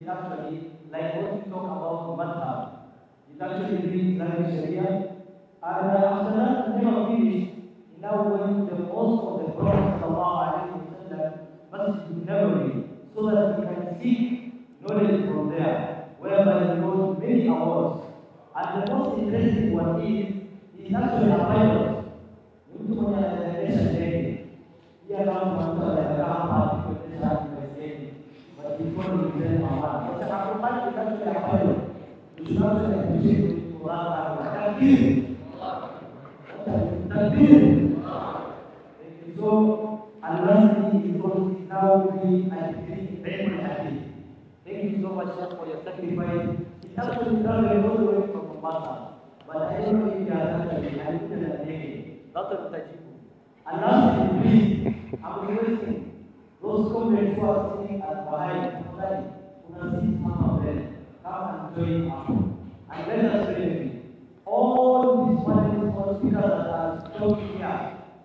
It's actually like what we talk about madhab. It actually reads Islamic Sharia. And after that, never finished, he now went to the mosque of the Prophet Masjid Nabawi, so that he can seek knowledge from there, whereby he got many awards. And the most interesting one is, he's actually a pilot. Mtu mwenye anaendesha ndege. Pia kama mtu anakaa hapa kuendesha ndege. But before he said Muhammad, but Abdulkhaliq is actually a pilot. You should actually appreciate the Quran and so, Allah is now being very happy. Thank you so much for your sacrifice. It's actually traveling all the way from Mombasa. But I don't know if you are actually, I looked at the day. Not a Tajibu. Allah is pleased. I'm requesting those comments who are sitting at behind, who are sitting of them, come and join us. And let us benefit. All these wonderful speakers that are talking here,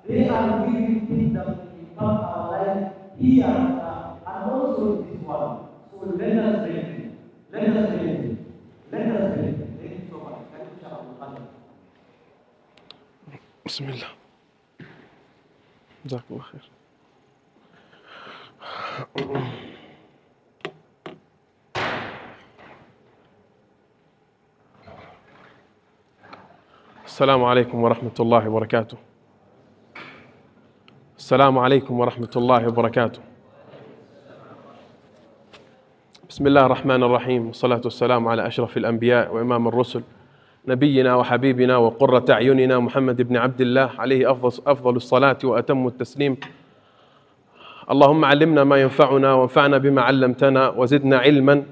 they are giving things that will impact our life here and also in this world. So let us benefit. Let us benefit. Let us benefit. Thank you so much. Thank you, Sheikh Abdulkhaliq. Bismillah. Jazakallah khair. السلام عليكم ورحمة الله وبركاته. السلام عليكم ورحمة الله وبركاته. بسم الله الرحمن الرحيم، والصلاة والسلام على أشرف الأنبياء وإمام الرسل نبينا وحبيبنا وقرة أعيننا محمد بن عبد الله عليه أفضل الصلاة وأتم التسليم. اللهم علمنا ما ينفعنا وانفعنا بما علمتنا وزدنا علما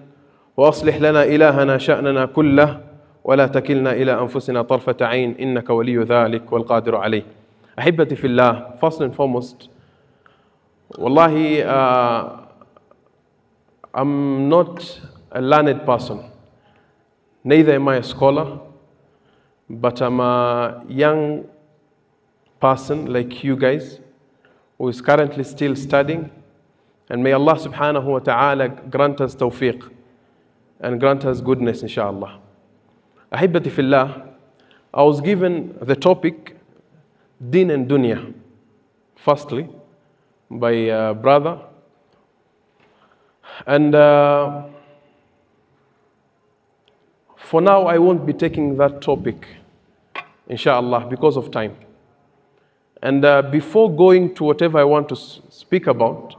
وأصلح لنا إلهنا شأننا كله ولا تكلنا إلى أنفسنا طرفة عين إنك ولي ذلك والقادر عليه. أحبتي في الله, first and foremost, wallahi, I'm not a learned person. Neither am I a scholar, but I'm a young person like you guys who is currently still studying. And may Allah subhanahu wa ta'ala grant us tawfiq and grant us goodness, inshallah. Ahibati fillah, I was given the topic Deen and Dunya, firstly, by a brother. And for now, I won't be taking that topic, inshallah, because of time. And before going to whatever I want to speak about,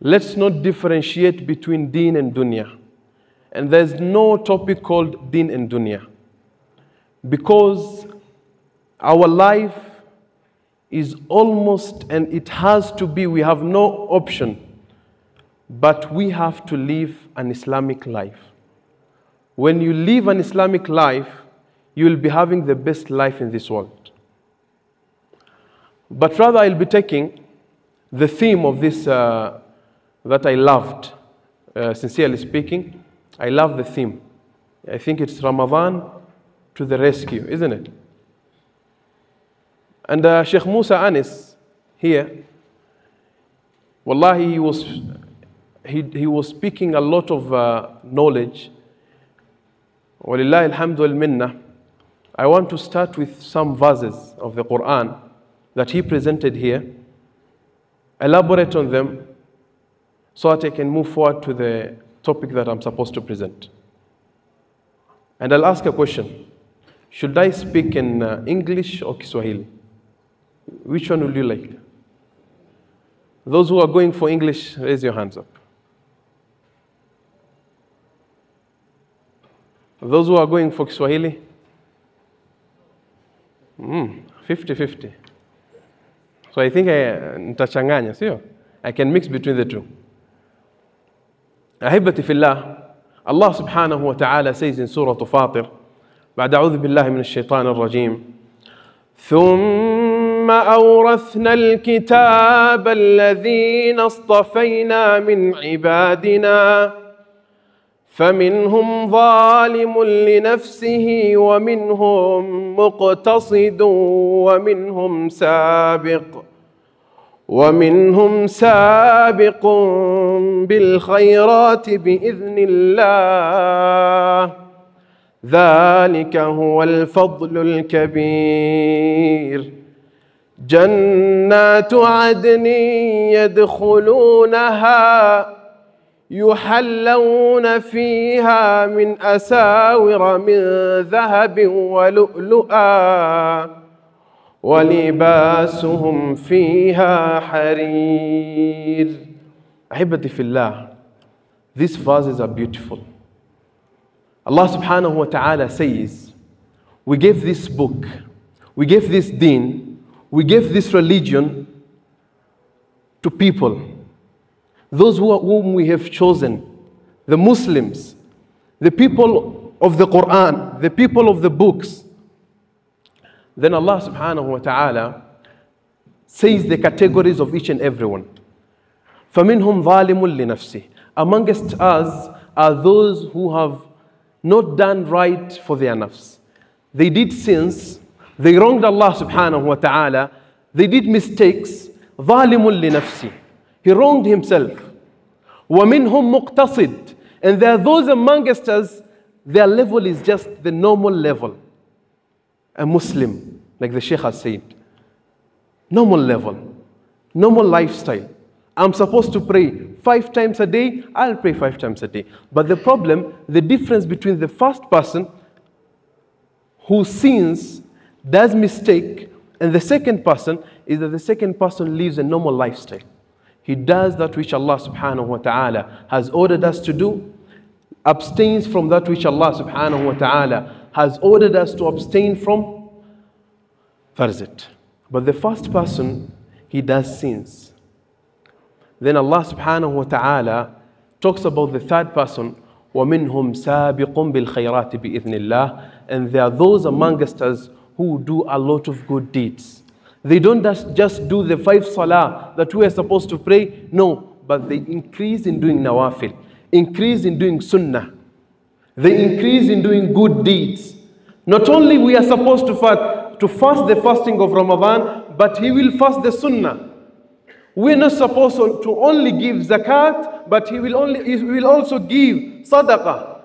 let's not differentiate between Deen and Dunya. And there's no topic called Deen and Dunya. Because our life is almost, and it has to be, we have no option, but we have to live an Islamic life. When you live an Islamic life, you will be having the best life in this world. But rather, I'll be taking the theme of this that I loved, sincerely speaking. I love the theme. I think it's Ramadan to the rescue, isn't it? And Sheikh Musa Anis here, wallahi, he was speaking a lot of knowledge. Walillahi alhamdu wal minna. I want to start with some verses of the Quran that he presented here, elaborate on them, so that I can move forward to the topic that I'm supposed to present. And I'll ask a question. Should I speak in English or Kiswahili? Which one would you like? Those who are going for English, raise your hands up. Those who are going for Kiswahili? 50-50. So I think nitachanganya, sio? I can mix between the two. أحبتي في الله, Allah subhanahu wa ta'ala says in Surah Fatir, بعد أعوذ بالله من الشيطان الرجيم, ثم أورثنا الكتاب الذين اصطفينا من عبادنا فمنهم ظالم لنفسه ومنهم مقتصد ومنهم سابق ومنهم سابق بالخيرات بإذن الله ذلك هو الفضل الكبير جنات عدن يدخلونها يحلون فيها من أساور من ذهب ولؤلؤا ولباسهم فيها حرير. أحبتي في الله, these verses are beautiful. Allah subhanahu wa ta'ala says, we gave this book, we gave this deen, we gave this religion to people, those whom we have chosen, the Muslims, the people of the Quran, the people of the books. Then Allah subhanahu wa ta'ala says the categories of each and every one. فَمِنْهُمْ ظَالِمٌ لِنَفْسِهِ. Amongst us are those who have not done right for their nafs. They did sins, they wronged Allah subhanahu wa ta'ala, they did mistakes. ظَالِمٌ لِنَفْسِهِ. He wronged himself. وَمِنْهُمْ مُقْتَصِدٌ. And there are those amongst us, their level is just the normal level. A Muslim, like the Sheikh has said. Normal level, normal lifestyle. I'm supposed to pray 5 times a day, I'll pray 5 times a day. But the problem, the difference between the first person who sins, does mistake, and the second person is that the second person lives a normal lifestyle. He does that which Allah subhanahu wa ta'ala has ordered us to do, abstains from that which Allah subhanahu wa ta'ala has ordered us to abstain from. That is it. But the first person, he does sins. Then Allah subhanahu wa ta'ala talks about the third person, وَمِنْهُمْ سَابِقٌ بِالْخَيْرَاتِ بِإِذْنِ اللَّهِ. And there are those amongst us who do a lot of good deeds. They don't just do the 5 salah that we are supposed to pray. No, but they increase in doing nawafil, increase in doing sunnah. They increase in doing good deeds. Not only we are supposed to fast the fasting of Ramadan, but he will fast the sunnah. We're not supposed to only give zakat, but he will also give sadaqah.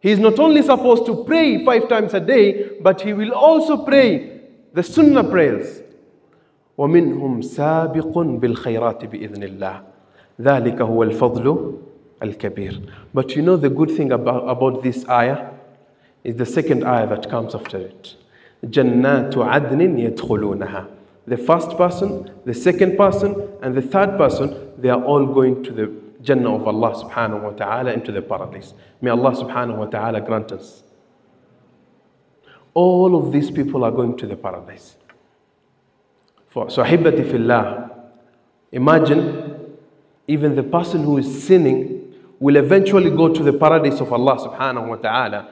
He is not only supposed to pray 5 times a day, but he will also pray the sunnah prayers. وَمِنْهُمْ سَابِقٌ بِالْخَيْرَاتِ بِإِذْنِ اللَّهِ ذَلِكَ هُوَ الْفَضْلُ الْكَبِيرُ. But you know the good thing about this ayah is the second ayah that comes after it. جَنَّاتُ عَدْنٍ يَدْخُلُونَهَا. The first person, the second person, and the third person, they are all going to the Jannah of Allah subhanahu wa ta'ala, into the paradise. May Allah subhanahu wa ta'ala grant us. All of these people are going to the paradise. So ahibati fillah, imagine even the person who is sinning will eventually go to the paradise of Allah subhanahu wa ta'ala.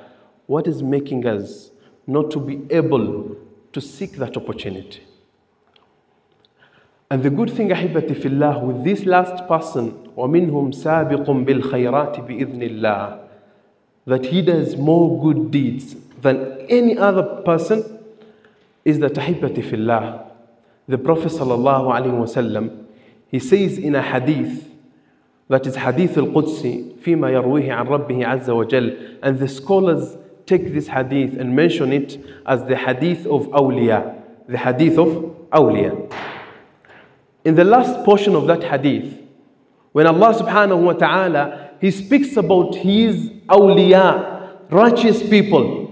What is making us not to be able to seek that opportunity? And the good thing, ahibati fillah, with this last person, وَمِنْهُمْ سَابِقٌ بِالْخَيْرَاتِ بِإِذْنِ اللَّهِ, that he does more good deeds than any other person, is that, ahibati fillah, the Prophet sallallahu alaihi wasallam, he says in a hadith, that is hadith al-Qudsi, فِيمَا يَرْوِيهِ عَنْ رَبِّهِ عَزَّ وَجَلَّ, and the scholars take this hadith and mention it as the hadith of awliya, the hadith of awliya. In the last portion of that hadith, when Allah subhanahu wa ta'ala, he speaks about his awliya, righteous people,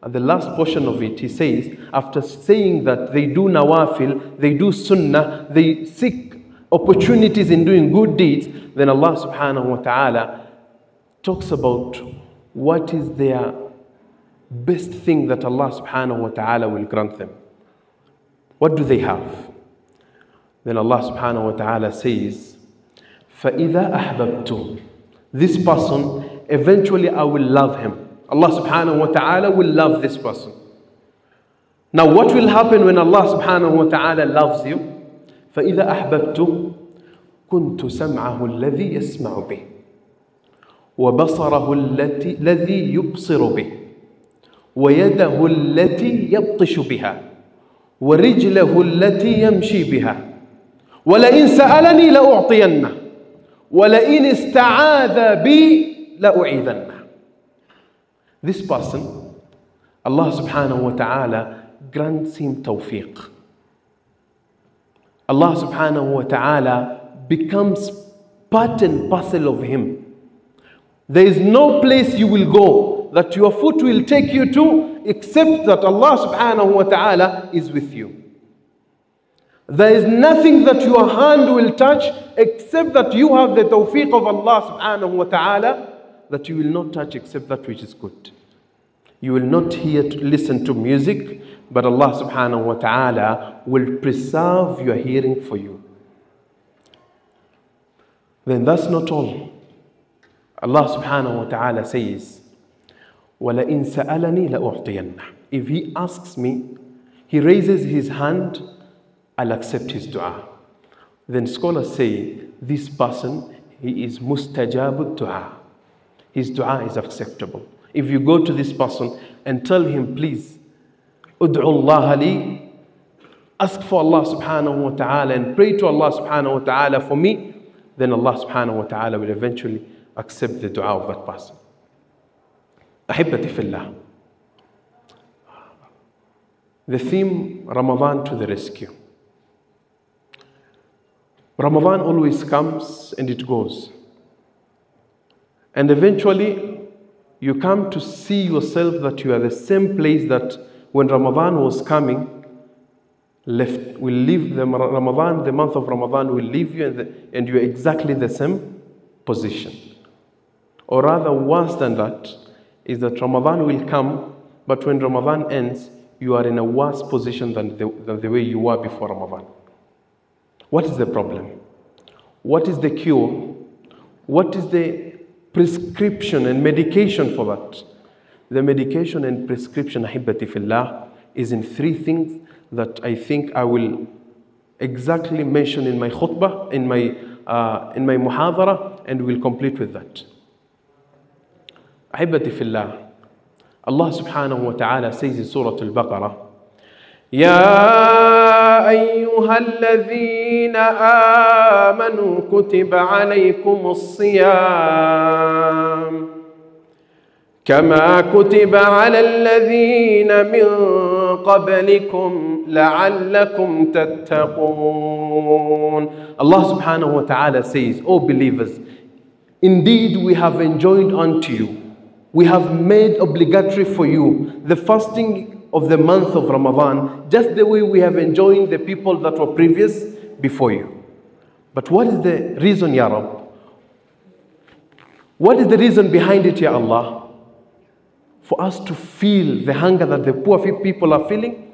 at the last portion of it, he says, after saying that they do nawafil, they do sunnah, they seek opportunities in doing good deeds, then Allah subhanahu wa ta'ala talks about what is their best thing that Allah subhanahu wa ta'ala will grant them. What do they have? Then Allah subhanahu wa ta'ala says, فَإِذَا أَحْبَبْتُ. This person, eventually I will love him. Allah subhanahu wa ta'ala will love this person. Now what will happen when Allah subhanahu wa ta'ala loves you? فَإِذَا أَحْبَبْتُ كُنْتُ سَمْعَهُ الَّذِي يَسْمَعُ بِهِ وَبَصَرَهُ الَّذِي يُبْصِرُ بِهِ وَيَدَهُ الَّتِي يَبْطِشُ بِهَا وَرِجْلَهُ الَّتِي يَمْشِي بِهَا وَلَئِن سَأَلَنِي لَأُعْطِيَنَّهُ وَلَئِنِ اسْتَعَاذَ بِي لَأُعِيذَنَّهُ. This person, Allah subhanahu wa ta'ala grants him tawfiq. Allah subhanahu wa ta'ala becomes part and parcel of him. There is no place you will go that your foot will take you to except that Allah subhanahu wa ta'ala is with you. There is nothing that your hand will touch except that you have the tawfiq of Allah subhanahu wa ta'ala, that you will not touch except that which is good. You will not listen to music, but Allah subhanahu wa ta'ala will preserve your hearing for you. Then that's not all. Allah subhanahu wa ta'ala says, وَلَئِن سَأَلَنِي لَأُعْطِيَنَّهُ. If he asks me, he raises his hand, I'll accept his dua. Then scholars say, this person, he is mustajabud dua. His dua is acceptable. If you go to this person and tell him, please, ud'u Allah li, ask for Allah subhanahu wa ta'ala and pray to Allah subhanahu wa ta'ala for me, then Allah subhanahu wa ta'ala will eventually accept the dua of that person. Ahibbati fillah. The theme, Ramadan to the rescue. Ramadan always comes and it goes. And eventually, you come to see yourself that you are the same place that when Ramadan was coming, will leave the Ramadan, the month of Ramadan will leave you and you are exactly the same position. Or rather, worse than that, is that Ramadan will come, but when Ramadan ends, you are in a worse position than the way you were before Ramadan. What is the problem? What is the cure? What is the prescription and medication for that? The medication and prescription, ahibbati fillah, is in three things that I think I will exactly mention in my khutbah, in my muhadara, and we'll complete with that. Ahibbati fillah, Allah subhanahu wa ta'ala says in Surah Al-Baqarah, يا أيها الذين آمنوا كتب عليكم الصيام كما كتب على الذين من قبلكم لعلكم تتقون. Allah subhanahu wa ta'ala says, O believers, indeed we have enjoined unto you, we have made obligatory for you the fasting of the month of Ramadan, just the way we have enjoined the people that were previous before you. But what is the reason, Ya Rab? What is the reason behind it, Ya Allah? For us to feel the hunger that the poor people are feeling?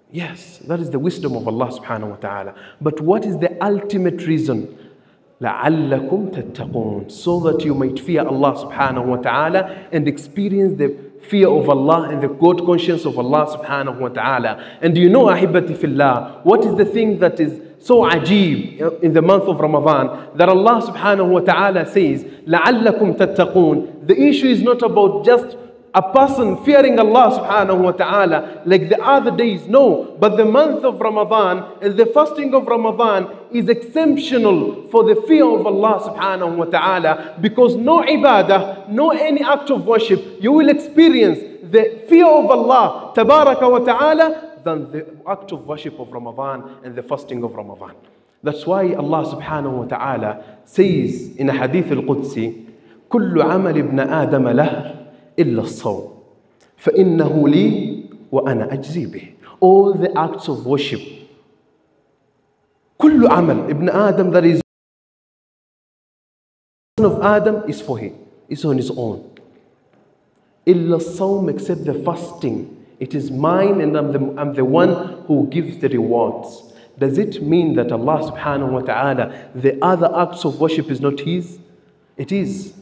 Yes, that is the wisdom of Allah subhanahu wa ta'ala. But what is the ultimate reason? لَعَلَّكُمْ تَتَّقُونَ. So that you might fear Allah subhanahu wa ta'ala and experience the fear of Allah and the God conscience of Allah subhanahu wa ta'ala. And do you know, ahibbati fillah, what is the thing that is so ajib in the month of Ramadan, that Allah subhanahu wa ta'ala says, لَعَلَّكُمْ تَتَّقُونَ. The issue is not about just a person fearing Allah subhanahu wa ta'ala like the other days, no. But the month of Ramadan and the fasting of Ramadan is exceptional for the fear of Allah subhanahu wa ta'ala, because no ibadah, no any act of worship, you will experience the fear of Allah tabaraka wa ta'ala than the act of worship of Ramadan and the fasting of Ramadan. That's why Allah subhanahu wa ta'ala says in a hadith al-Qudsi, كل عمل ابن آدم له إلا الصوم فإنه لي وأنا أجزي به. All the acts of worship, كل عمل ابن آدم, that is son of Adam, is for him, is on his own. إلا الصوم, except the fasting, it is mine and I'm the one who gives the rewards. Does it mean that Allah subhanahu wa ta'ala, the other acts of worship is not his? It is.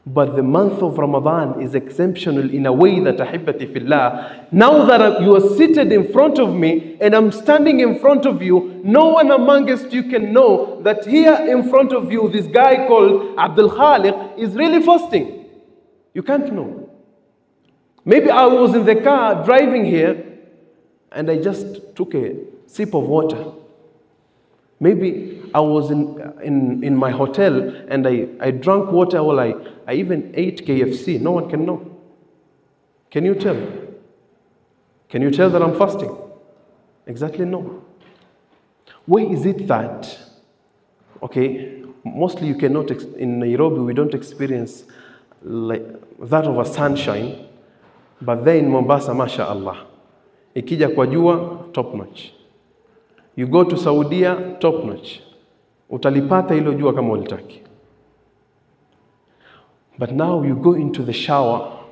But the month of Ramadan is exceptional in a way that, ahibbati fillah, now that you are seated in front of me and I'm standing in front of you, no one amongst you can know that here in front of you, this guy called Abdulkhaliq is really fasting. You can't know. Maybe I was in the car driving here and I just took a sip of water. Maybe I was in my hotel and I drank water while I even ate KFC. No one can know. Can you tell? Can you tell that I'm fasting? Exactly no. Where is it that, okay, mostly you cannot, in Nairobi we don't experience like that of a sunshine, but there in Mombasa, mashallah, ikija kwa jua, top notch. You go to Saudi, top notch. Utalipata hilo jua kama ulitaki. But now you go into the shower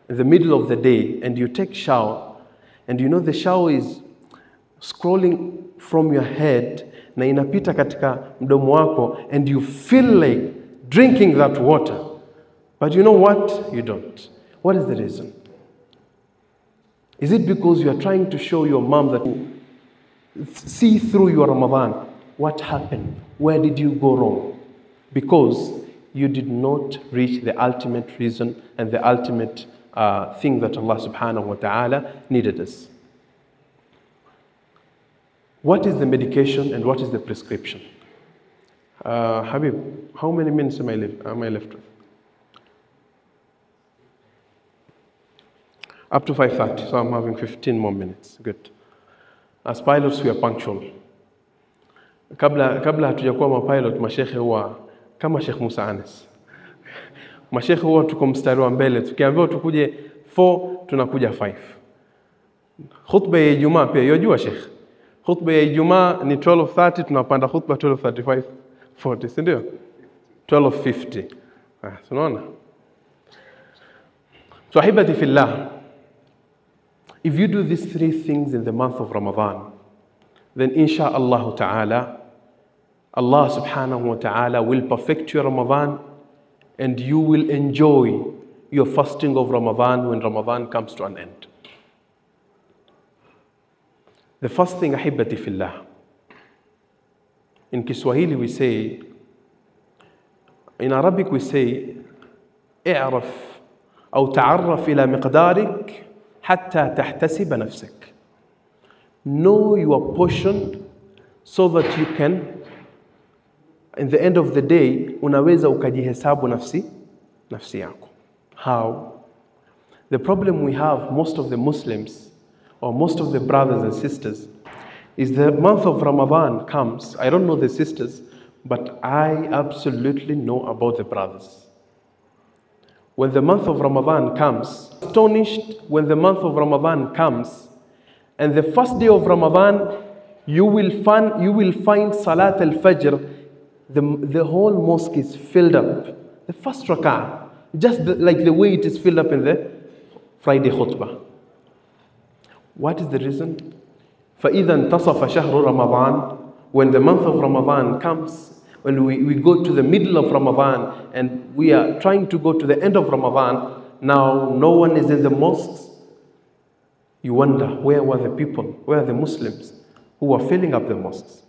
in the middle of the day and you take shower, and you know the shower is scrolling from your head na inapita katika mdomo wako, and you feel like drinking that water. But you know what? You don't. What is the reason? Is it because you are trying to show your mom that you see through your Ramadan? What happened? Where did you go wrong? Because you did not reach the ultimate reason and the ultimate thing that Allah subhanahu wa ta'ala needed us. What is the medication and what is the prescription? Habib, how many minutes am I left with? Up to 5:30, so I'm having 15 more minutes. Good. As pilots, we are punctual. Kabla hatujakuwa mapilot, mashekhe huwa kama Sheikh Musa Anas. Mashekhe huwa tuko mstari wa mbele, tukiambiwa tukuje 4 tunakuja 5. Khutba ya Ijumaa pia yajua Sheikh. Khutba ya Ijumaa ni 12:30, tunapanda khutba 12:35 40, si ndio? 12:50. Unaona? So ahibati fillah, if you do these 3 things in the month of Ramadan, then insha'Allah ta'ala, Allah subhanahu wa ta'ala will perfect your Ramadan, and you will enjoy your fasting of Ramadan when Ramadan comes to an end. The first thing, ahibati fillah, in Kiswahili we say, in Arabic we say, اعرف أو تعرف إلى مقدارك حتى تحتسب نفسك. Know your portion so that you can, in the end of the day, unaweza ukajihesabu nafsi yako. How? The problem we have, most of the Muslims, or most of the brothers and sisters, is the month of Ramadan comes. I don't know the sisters, but I absolutely know about the brothers. When the month of Ramadan comes, astonished when the month of Ramadan comes, and the first day of Ramadan, you will find Salat al-Fajr, the whole mosque is filled up. The first rak'ah, just like the way it is filled up in the Friday khutbah. What is the reason? فَإِذَا انْتَصَفَ شَهْرُ رَمَضَانِ, when the month of Ramadan comes, when we go to the middle of Ramadan and we are trying to go to the end of Ramadan, now no one is in the mosques. You wonder, where were the people, where are the Muslims who are filling up the mosques?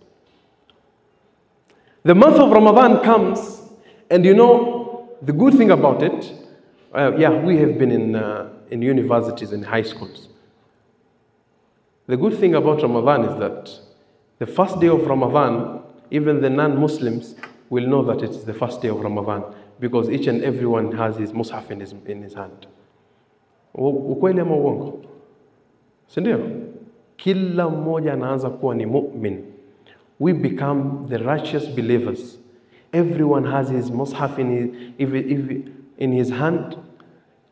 The month of Ramadan comes, and you know, the good thing about it, we have been in universities and high schools. The good thing about Ramadan is that the first day of Ramadan, even the non-Muslims will know that it is the first day of Ramadan, because each and everyone has his mushaf in his hand. Ukweli ama uongo? Si ndio? Kila mmoja anaanza kuwa ni mu'min. We become the righteous believers. Everyone has his mushaf in his hand.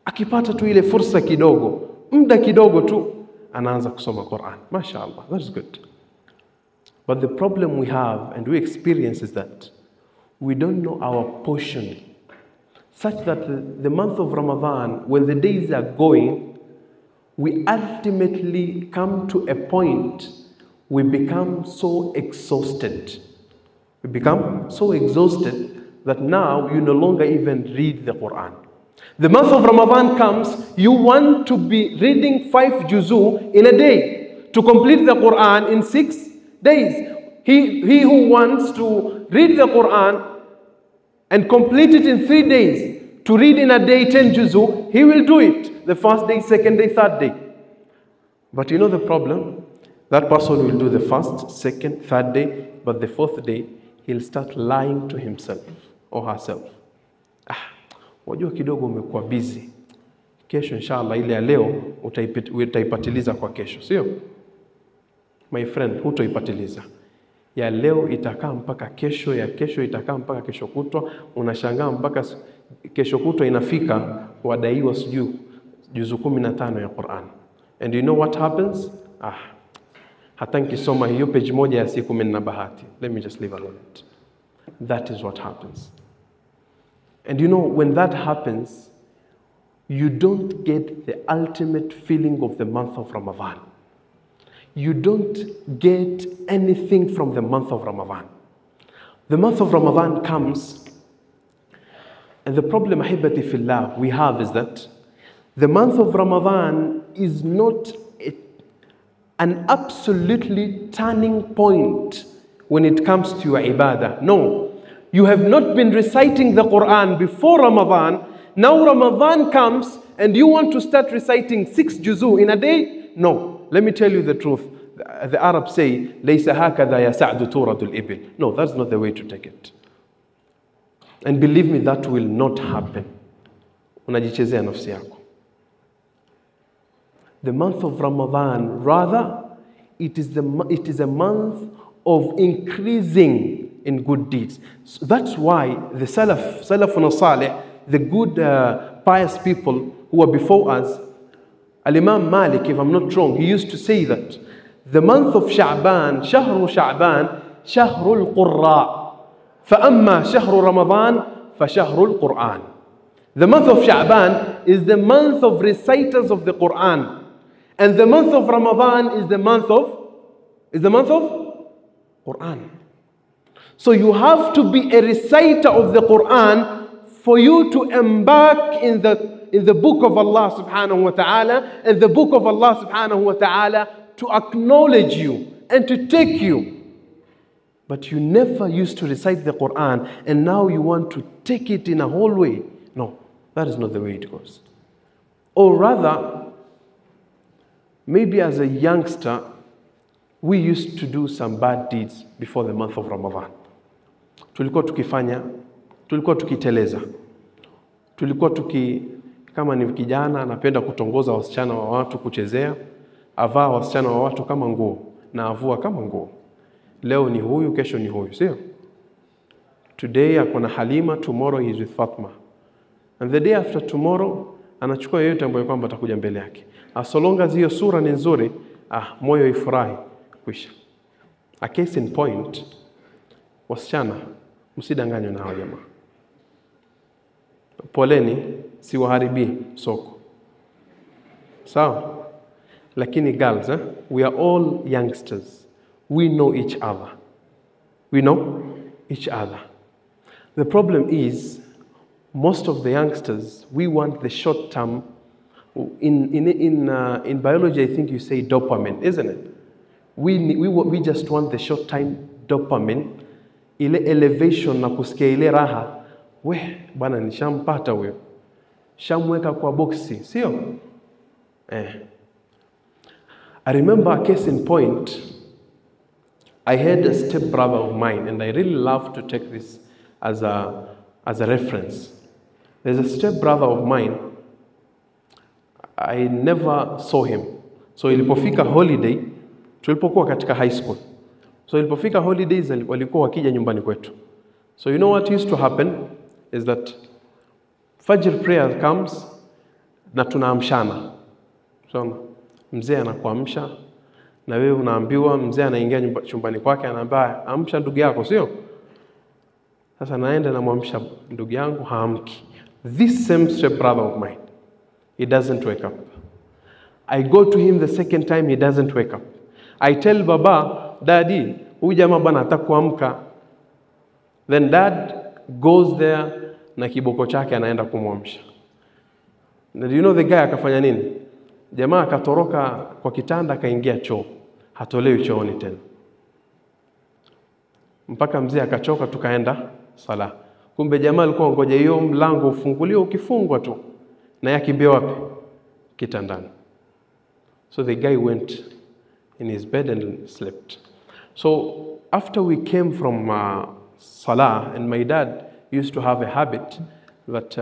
Akipata tu ile fursa kidogo, muda kidogo tu, anaanza kusoma Quran. MashaAllah, that's good. But the problem we have and we experience is that we don't know our portion, such that the month of Ramadan, when the days are going, we ultimately come to a point we become so exhausted. We become so exhausted that now you no longer even read the Quran. The month of Ramadan comes, you want to be reading 5 juzu in a day, to complete the Quran in 6 days. He who wants to read the Quran and complete it in 3 days, to read in a day 10 juzu, he will do it. The first day, second day, third day. But you know the problem? That person will do the first, second, third day, but the fourth day, he'll start lying to himself or herself. Wajua kidogo umekuwa busy. Kesho inshallah ile ya leo utaipatiliza kwa kesho, sio? My friend, hutoipatiliza. Ya leo itakaa mpaka kesho, ya kesho itakaa mpaka kesho kutwa, unashangaa mpaka kesho kutwa inafika wadaiwa sijui juzu 15 ya Qur'an. And you know what happens? Hata nikisoma hiyo page moja ya siku mimi na bahati. Let me just leave alone it. That is what happens. And you know, when that happens, you don't get the ultimate feeling of the month of Ramadan. You don't get anything from the month of Ramadan. The month of Ramadan comes, and the problem, ahibati fillah, we have is that the month of Ramadan is not an absolutely turning point when it comes to your ibadah. No. You have not been reciting the Quran before Ramadan. Now Ramadan comes and you want to start reciting 6 juzu in a day? No. Let me tell you the truth. The Arabs say, لَيْسَ هَكَذَا يَسَعْدُ تُورَدُ الْإِبِلِ. No, that's not the way to take it. And believe me, that will not happen. Unajichezea nafsi yako. The month of Ramadan, rather, it is a month of increasing in good deeds. So that's why the Salafun Salih, the good pious people who were before us, Al-Imam Malik, if I'm not wrong, he used to say that the month of Sha'ban, Shahru Sha'ban, Shahrul Qurra, فَأَمَّا شَهْرُ رَمَضَانَ فَشَهْرُ الْقُرْآنِ. The month of Sha'ban is the month of reciters of the Quran. And the month of Ramadan is the month of Quran. So you have to be a reciter of the Quran for you to embark in the book of Allah subhanahu wa ta'ala, and the book of Allah subhanahu wa ta'ala to acknowledge you and to take you. But you never used to recite the Quran and now you want to take it in a whole way. No, that is not the way it goes. Or rather, maybe as a youngster, we used to do some bad deeds before the month of Ramadan. Tulikuwa tukiteleza. Kama ni kijana anapenda kutongoza wasichana wa watu kuchezea, avaa wasichana wa watu kama nguo na avua kama nguo. Leo ni huyu, kesho ni huyu, sio? Today akona Halima, tomorrow he is with Fatma. And the day after tomorrow anachukua yeyote ambaye kwamba atakuja mbele yake. As long as hiyo sura ni nzuri, moyo ifurahi kwisha. A case in point, wasichana msidanganywe na hao jamaa. Poleni, siwaharibi soko. Sawa? Lakini girls, we are all youngsters. We know each other. We know each other. The problem is, most of the youngsters, we want the short term. In biology, I think you say dopamine, isn't it? We just want the short time dopamine, ile elevation na kusikia ile raha. Bana nishampata huyo. Shamweka kwa boxi, sio? I remember a case in point. I had a step brother of mine, and I really love to take this as a reference. There's a step brother of mine. I never saw him. So ilipofika holiday, tulipokuwa katika high school. So ilipofika holidays walikuwa wakija nyumbani kwetu. So you know what used to happen is that Fajr prayer comes na tunaamshana. So mzee anakuamsha na wewe unaambiwa, mzee anaingia chumbani kwake anaambia amsha ndugu yako, sio? Sasa naenda namwamsha ndugu yangu, haamki. This same step brother of mine, he doesn't wake up. I go to him the second time, he doesn't wake up. I tell Baba, Daddy, huyu jamaa bana atakuamka. Then dad goes there na kiboko chake anaenda kumwamsha. Do you know the guy akafanya nini? Jamaa akatoroka kwa kitanda akaingia choo. Hatolewi chooni tena. Mpaka mzee akachoka tukaenda sala. Kumbe jamaa alikuwa ngoja hiyo mlango ufunguliwe, ukifungwa tu na yakimbia wapi? Kitandani. So the guy went in his bed and slept. So after we came from Salah, and my dad used to have a habit that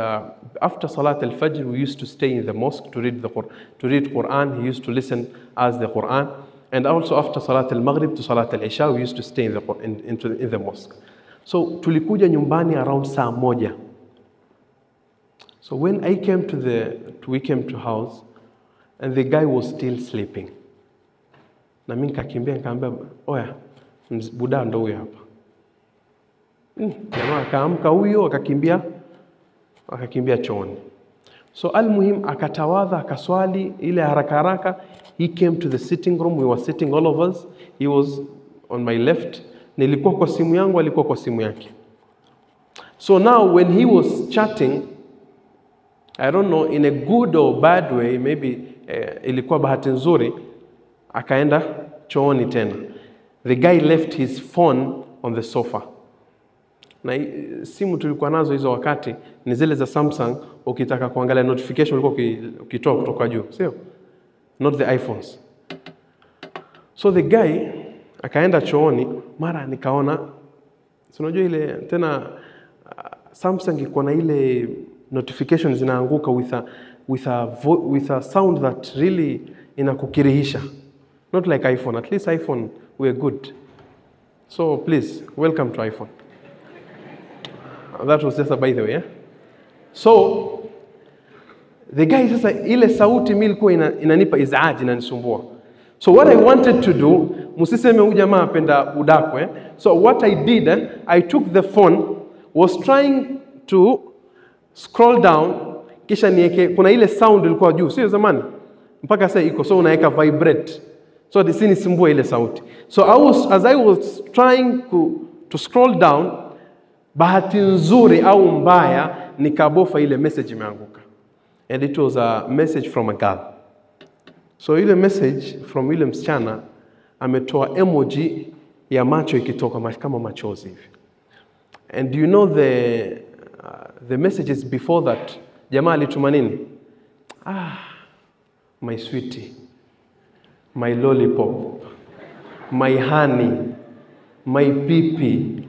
after Salat al-Fajr, we used to stay in the mosque to read Quran. He used to listen as the Quran. And also after Salat al-Maghrib to Salat al-Isha, we used to stay in the mosque. So tulikuja nyumbani around saa moja. So when we came to house, and the guy was still sleeping. Na mimi nikakimbia nikamwambia, oya, buda ndo huyo hapa. Jamaa akaamka huyo akakimbia chooni. So almuhim akatawadha akaswali ile haraka haraka. He came to the sitting room. We were sitting, all of us. He was on my left. Nilikuwa kwa simu yangu, alikuwa kwa simu yake. So now when he was chatting, I don't know, in a good or bad way, maybe ilikuwa bahati nzuri, akaenda chooni tena. The guy left his phone on the sofa. Na simu tulikuwa nazo hizo wakati ni zile za Samsung, ukitaka kuangalia notification ulikuwa ukitoa kutoka juu, sio? Not the iPhones. So the guy akaenda chooni, mara nikaona, unajua ile tena Samsung iko na ile notifications zinaanguka with a sound that really inakukirihisha. Not like iPhone. At least iPhone we're good. So please, welcome to iPhone. That was just a by the way, yeah? So the guy sasa ile sauti mimi ilikuwa inanipa izaaji inanisumbua. So what I wanted to do, msiseme huyu jamaa apenda udakwe. So what I did, I took the phone, was trying to scroll down, kisha niweke, kuna ile sound ilikuwa juu, sio zamani? Mpaka sasa iko, so unaweka vibrate. So isinisumbue ile sauti. So as I was trying to scroll down, bahati nzuri au mbaya nikabofa ile message imeanguka. And it was a message from a girl. So ile message from ile msichana ametoa emoji ya macho ikitoka kama machozi hivi. And you know the messages before that, jamaa alituma nini? My sweetie, my lollipop, my honey, my pipi,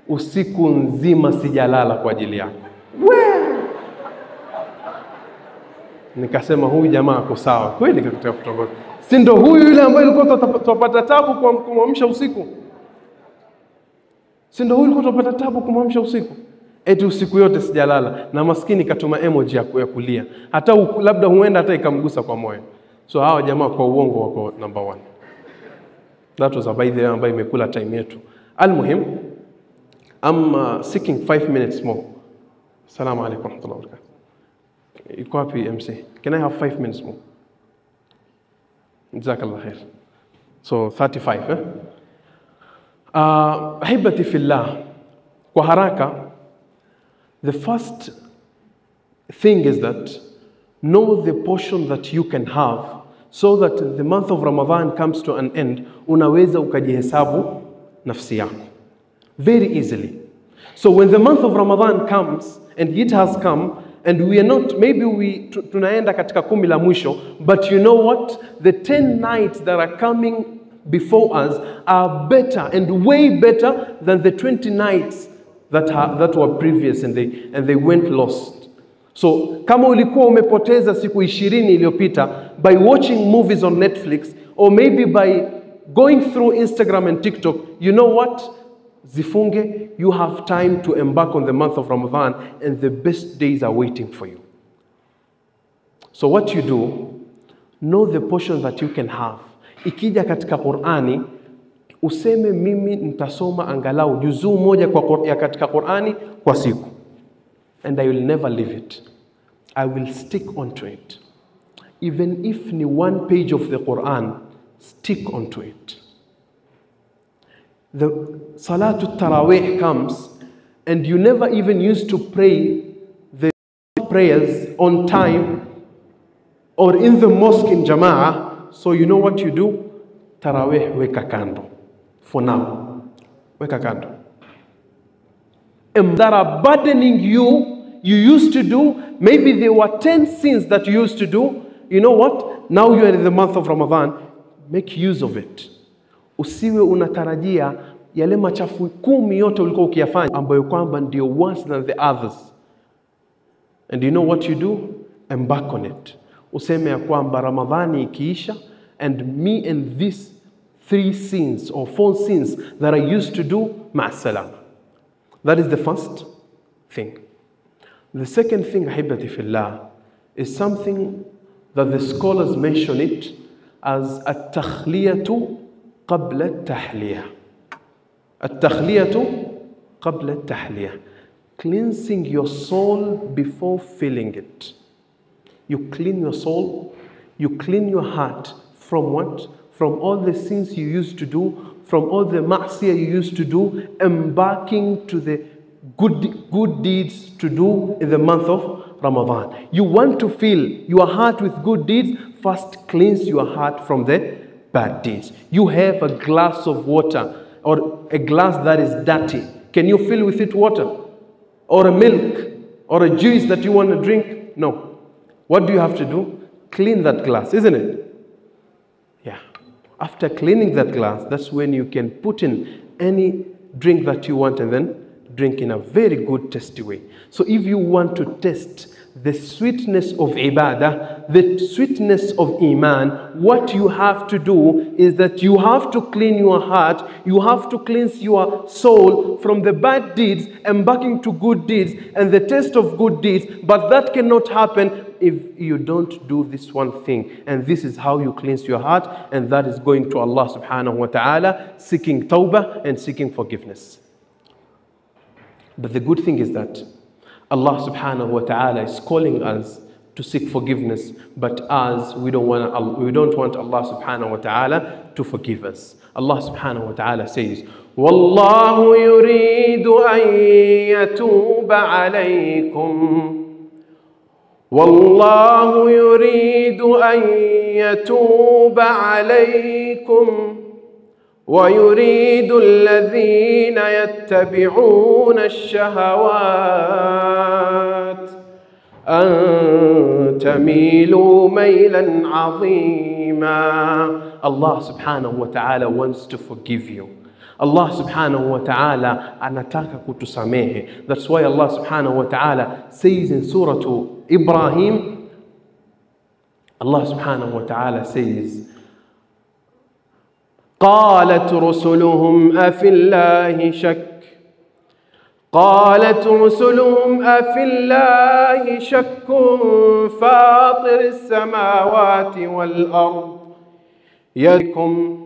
usiku nzima sijalala kwa ajili yako. Nikasema huyu jamaa ako sawa. Kweli kakutaka kutongoza. Si ndo huyu yule ambaye alikuwa tupata tabu kumwamsha usiku? Si ndo huyu alikuwa tupata tabu kumwamsha usiku? Eti usiku yote sijalala, na maskini katuma emoji ya kulia. Hata labda huenda hata ikamgusa kwa moyo. So hawa jamaa kwa uongo wako number 1. That was a by the way ambayo imekula time yetu. Almuhim, I'm seeking 5 minutes more. Assalamu alaikum warahmatullahi wabarakatuh. Iko wapi MC? Can I have 5 minutes more? Jazakallah khair. So 35, Ahibati fillah. Kwa haraka, the first thing is that know the portion that you can have, so that the month of Ramadan comes to an end, unaweza ukajihesabu nafsi yako very easily. So when the month of Ramadan comes, and it has come, and we are not, maybe tunaenda katika 10 la mwisho, but you know what? The 10 nights that are coming before us are better and way better than the 20 nights that were previous and they went lost. So kama ulikuwa umepoteza siku 20 iliyopita by watching movies on Netflix, or maybe by going through Instagram and TikTok, you know what? Zifunge, you have time to embark on the month of Ramadan, and the best days are waiting for you. So what you do, know the portion that you can have. Ikija katika Qur'ani, useme mimi nitasoma angalau juzuu moja ya katika Qur'ani kwa siku. And I will never leave it. I will stick onto it. Even if ni 1 page of the Quran, stick onto it. The Salatul Tarawih comes, and you never even used to pray the prayers on time or in the mosque in Jama'ah. So you know what you do? Tarawih weka kando. For now. Weka kando. And that are burdening you used to do. Maybe there were 10 sins that you used to do. You know what? Now you are in the month of Ramadan. make use of it. Usiwe unatarajia yale machafu 10 yote ulikuwa ukiyafanya ambayo kwamba ndio worse than the others. And you know what you do? Embark on it. Useme ya kwamba Ramadhani ikiisha, and me and these 3 sins or 4 sins that I used to do, ma'asalam. That is the first thing. The second thing, ahibati fillah, is something that the scholars mention it as at-takhliyatu qabla at-tahliyah. At-takhliyatu qabla at-tahliyah. Cleansing your soul before filling it. You clean your soul, you clean your heart from what? From all the sins you used to do, from all the ma'siyah you used to do, embarking to the good deeds to do in the month of Ramadan. You want to fill your heart with good deeds, first cleanse your heart from the bad deeds. You have a glass of water or a glass that is dirty. Can you fill with it water? Or a milk? Or a juice that you want to drink? No. What do you have to do? Clean that glass, isn't it? Yeah. After cleaning that glass, that's when you can put in any drink that you want and then drink in a very good tasty way. So if you want to test the sweetness of ibadah, the sweetness of iman, what you have to do is that you have to clean your heart, you have to cleanse your soul from the bad deeds, embarking to good deeds and the taste of good deeds. But that cannot happen if you don't do this one thing. And this is how you cleanse your heart, and that is going to Allah subhanahu wa ta'ala, seeking tawbah and seeking forgiveness. But the good thing is that Allah subhanahu wa ta'ala is calling us to seek forgiveness, but us, we don't want Allah subhanahu wa ta'ala to forgive us. Allah subhanahu wa ta'ala says, وَاللَّهُ يُرِيدُ أَن يَتُوبَ عَلَيْكُمْ وَاللَّهُ يُرِيدُ أَن يَتُوبَ عَلَيْكُمْ ويريد الذين يتبعون الشهوات أن تميلوا ميلا عظيما. Allah subhanahu wa ta'ala wants to forgive you. Allah subhanahu wa ta'ala anataka kutusamehe. That's why Allah subhanahu wa ta'ala says in Surah Ibrahim, Allah subhanahu wa ta'ala says, قالت رسلهم أفي الله شك قالت رسلهم أفي الله شك فاطر السماوات والأرض يدكم.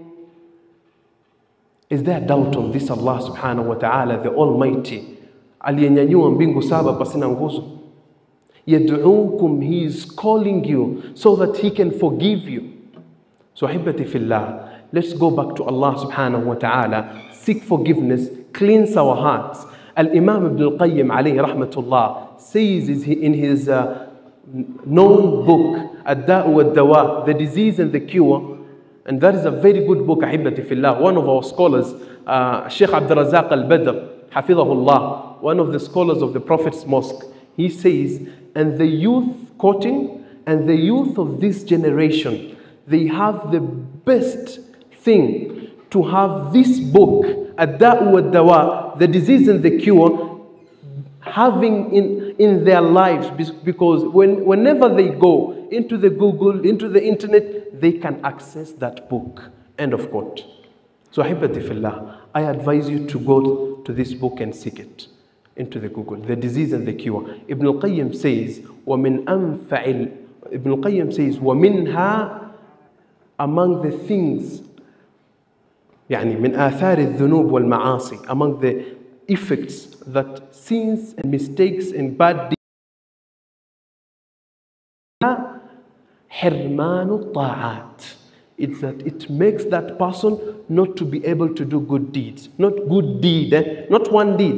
Is there doubt on this Allah subhanahu wa ta'ala, the Almighty, aliyenyanyua mbingu 7 pasina nguzo? Yad'ukum, He is calling you so that He can forgive you. So ahibati fillah, let's go back to Allah subhanahu wa ta'ala, seek forgiveness, cleanse our hearts. Al-Imam Ibn al-Qayyim alayhi rahmatullah says in his known book, Ad-Da'u wad-Dawa, The Disease and the Cure, and that is a very good book, ahibati fillah. One of our scholars, Sheikh Abdulkhaliq al-Badr, hafidhahullah, one of the scholars of the Prophet's Mosque, he says, and the youth quoting, and the youth of this generation, they have the best thing to have this book, Ad-Da'u wad-Dawa, The Disease and the Cure, having in their lives, because whenever they go into the Google, into the internet, they can access that book. End of quote. So ahibati fillah, I advise you to go to this book and seek it into the Google, The Disease and the Cure. Ibn al-Qayyim says, Ibn al-Qayyim says, وَمِنْهَا, among the things, يعني من آثار الذنوب والمعاصي, among the effects that sins and mistakes and bad deeds, حرمان الطاعات, it's that it makes that person not to be able to do good deeds. Not good deed, not one deed.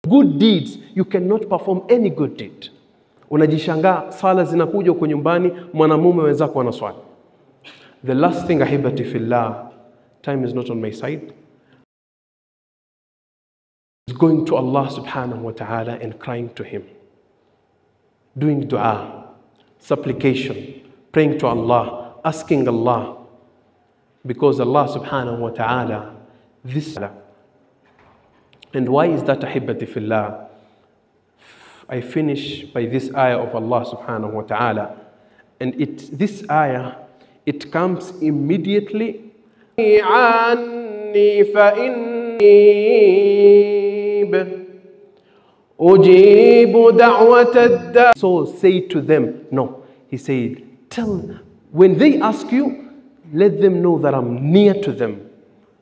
Good deeds, you cannot perform any good deed. Unajishangaa sala zinakuja kwa nyumbani, mwanamume wenzako anaswali. The last thing, ahibati fillah, time is not on my side, is going to Allah subhanahu wa ta'ala and crying to Him. Doing dua, supplication, praying to Allah, asking Allah Because Allah subhanahu wa ta'ala, and why is that, ahibbati fillah? I finish by this ayah of Allah subhanahu wa ta'ala. And this ayah, it comes immediately. So say to them, no. He said, when they ask you, let them know that I'm near to them.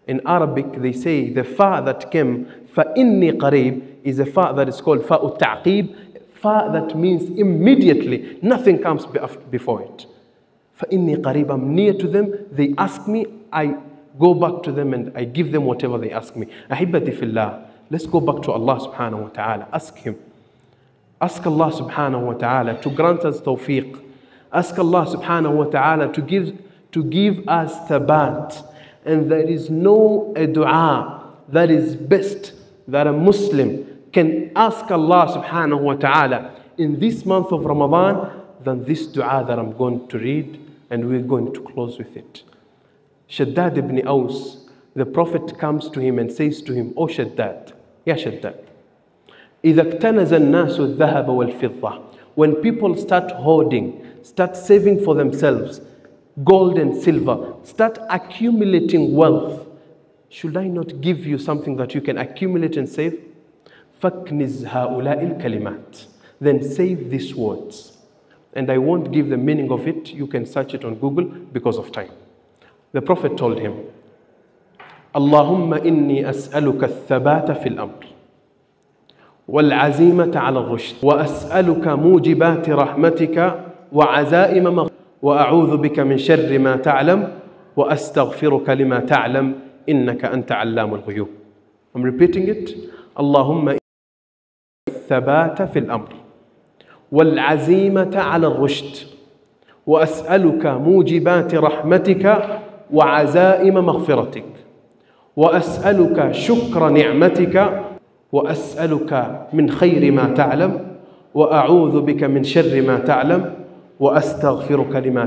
In Arabic, they say the fa that came, فَإِنِّي قَرِيب, is a fa that is called fa'u ta'qib, fa that means immediately, nothing comes before it. فَإِنِّي قَرِيب, I'm near to them, they ask me, I go back to them and I give them whatever they ask me. Ahibbati fillah, let's go back to Allah subhanahu wa ta'ala, ask Him. Ask Allah subhanahu wa ta'ala to grant us tawfiq. Ask Allah subhanahu wa ta'ala to give us thabat. And there is no dua that is best that a Muslim can ask Allah subhanahu wa ta'ala in this month of Ramadan than this dua that I'm going to read, and we're going to close with it. Shaddad ibn Aus, the Prophet comes to him and says to him, "O Shaddad, Ya Shaddad, إِذَا اكْتَنَزَ النَّاسُ الذَّهَبَ وَالْفِضَّةِ." When people start hoarding, start saving for themselves, gold and silver, start accumulating wealth, should I not give you something that you can accumulate and save? فَكْنِزْ هَؤُلَاءِ الْكَلِمَاتِ. Then save these words. And I won't give the meaning of it. You can search it on Google because of time. The Prophet told him, Allahumma inni as'aluka al-thabata fil amr wal-azimata ala al-rushd wa as'aluka mujibati rahmatika wa azaima maghfiratik wa a'udhu bika min sharri ma ta'lam wa astaghfiruka lima ta'lam innaka anta 'allamul ghuyub. I'm repeating it. Allahumma inni al-thabata fil amr wal-azimata ala al-rushd wa as'aluka mujibati rahmatika وعزائم مغفرتك وأسألك شكر نعمتك وأسألك من خير ما تعلم وأعوذ بك من شر ما تعلم وأستغفرك لما